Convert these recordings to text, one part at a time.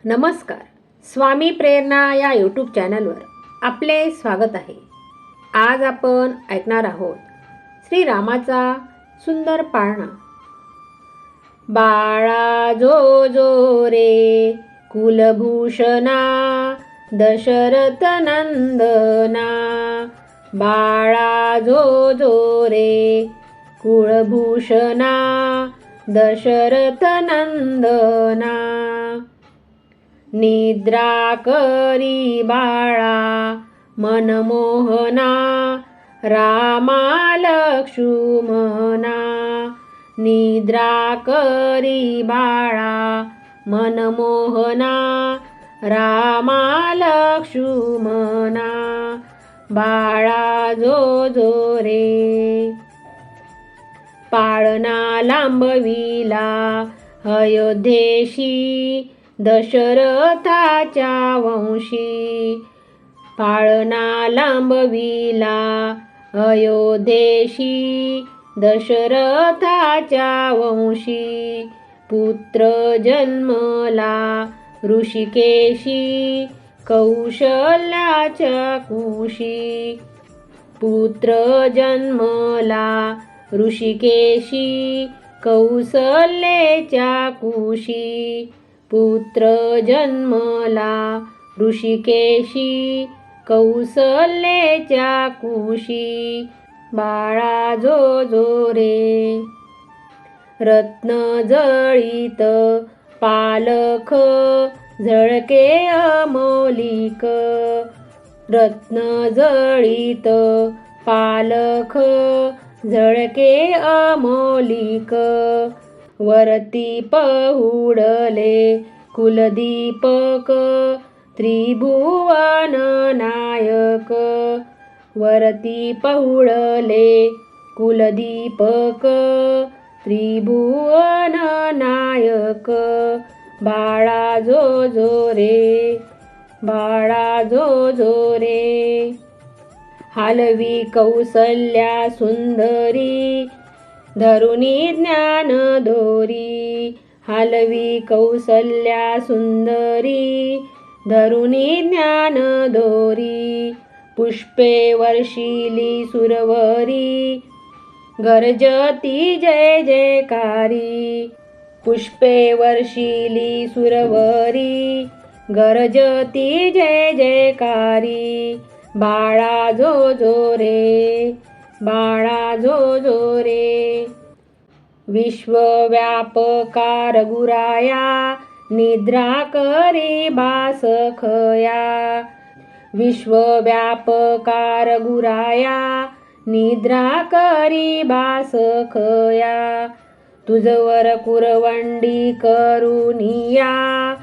नमस्कार. स्वामी प्रेरणा या यूट्यूब चॅनलवर आपले स्वागत आहे. आज आपण ऐकणार आहोत श्रीरामाचा सुंदर पाळणा. बाळा जो जो रे कुलभूषणा दशरथ नंदना. बाळा जो जो रे कुलभूषणा दशरथ नंदना. निद्रा करी बाळा मनमोहना रामा लक्ष्मणा. निद्रा करी बाळा मनमोहना रामा लक्ष्मणा. बाळा जो जो रे पाळणा लांबविला अयोध्येशी दशरथाच्या वंशी. पाळणा लांबविला अयोध्येशी दशरथाच्या वंशी. पुत्र जन्मला ऋषिकेशी कौशल्याच्या कुशी. पुत्र जन्मला ऋषिकेशी कौशल्याच्या कुशी. पुत्र जन्मला ऋषिकेशी कौशल्याच्या कुशी. बाळा जो जो रे रत्न जळीत पालख झळके अमोलिक. रत्न जळीत पालख झळके अमोलिक. वरती पहुडले कुलदीपक त्रिभुवन नायक. वरती पहुडले कुलदीपक त्रिभुवन नायक. बाळा जो जो रे बाळा जो जो रे. हालवी कौसल्या सुंदरी धरुनी ज्ञान दोरी. हालवी कौसल्या सुंदरी धरुनी ज्ञान दोरी. पुष्पे वर्षिली सुरवरी गर्जती जय जयकारी. पुष्पे वर्षिली सुरवरी गर्जती जय जयकारी. बाळा जो जो रे बाळा जो जो रे. विश्वव्यापका रघुराया निद्रा करी बासखया. विश्वव्यापका रघुराया निद्रा करी बासखया. तुझवर कुरवंडी करुनिया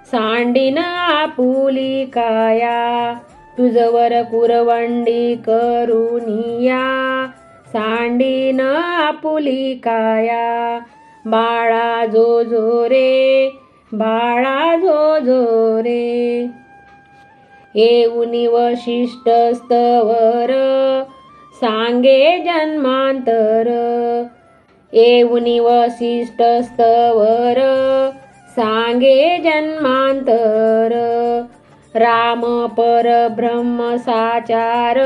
सांडीन आपुली काया. तुझवर कुरवंडी करुनिया सांडीन आपुली काया. बाळा जो जो रे बाळा जो जो रे. येऊनी वशिष्ठ स्तवर सांगे जन्मांतर. येऊनी वशिष्ठ स्तवर सांगे जन्मांतर. राम परब्रह्म साचार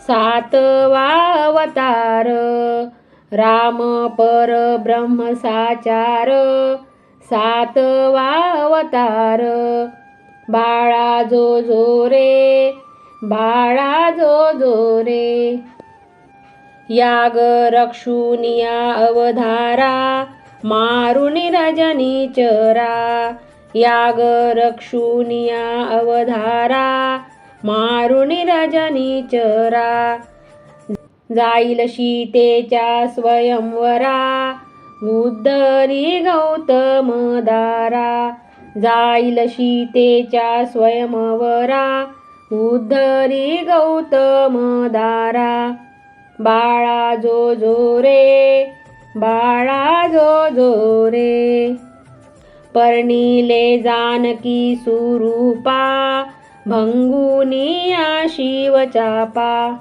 सातवा अवतार. राम परब्रह्म साचार सातवा अवतार. बाळा जो जो रे बाळा जो जो रे. याग रक्षुनिया अवधारा मारुनी रजनी चरा. याग रक्षुनिया अवधारा मारुनी रजनी चरा. जाईल सीतेच्या स्वयंवरा उद्धरी गौतम दारा. जाईल सीतेच्या स्वयंवरा उद्धरी गौतम दारा. बाळा जो जो रे बाळा जो जो रे. पर्णिले जानकी सुरूपा भंगुनिया शिवचापा.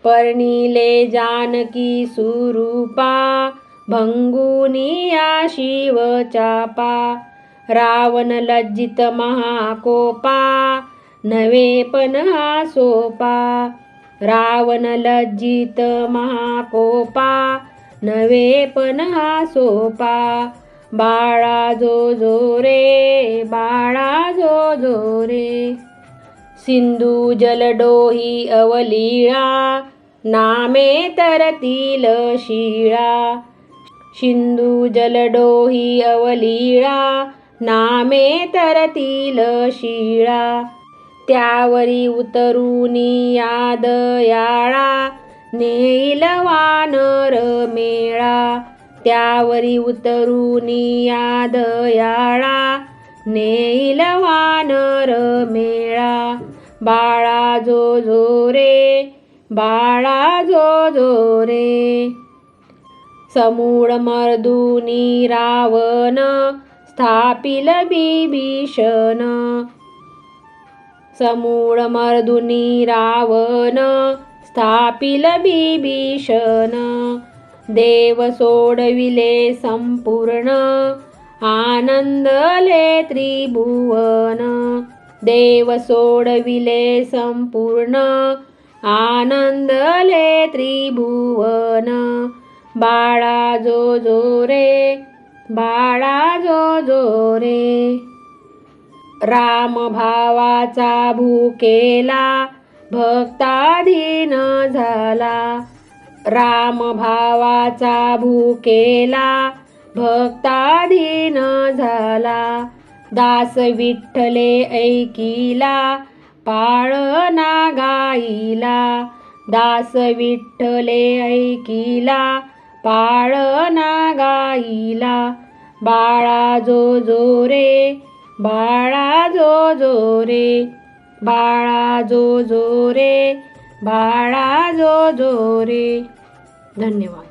पर्णिले जानकी सुरूपा भंगुनिया शिवचापा. रावण लज्जित महाकोपा, नव्हे पण हा सोपा. रावण लज्जित महाकोपा, नव्हे पण हा सोपा. बाळा जो जो रे, बाळा जो जो रे. सिंधू जलडोही अवलीळा, नामे तरतील शिळा. सिंधू जलडोही अवलीळा, नामे तरतील शिळा. त्यावरी उतरुनी याद याळा, नेईल वानर मेळा. त्यावरी उतरुनी याद याळा, नेईल वानर मेळा. बाळा जो जो रे, बाळा जो जो रे. समूळ मर्दुनी रावण, स्थापिल बिभीषण. समूळ मर्दुनी रावण, स्थापिल बिभीषण. देव सोडविले संपूर्ण, आनंदले त्रिभुवन. देव सोडविले संपूर्ण, आनंदले त्रिभुवन. बाळा जो जो रे, बाळा जो जो रे. राम भावाचा भुकेला, भक्ताधीन झाला. राम भावाचा भुकेला, भक्ताधीन झाला. दास विठ्ठले ऐकिला, पाळणा गाईला. दास विठ्ठले ऐकिला, पाळणा गाईला. बाळा जो जो रे, बाळा जो जो रे. बाळा जो जो रे, बाळा जो जो रे. धन्यवाद.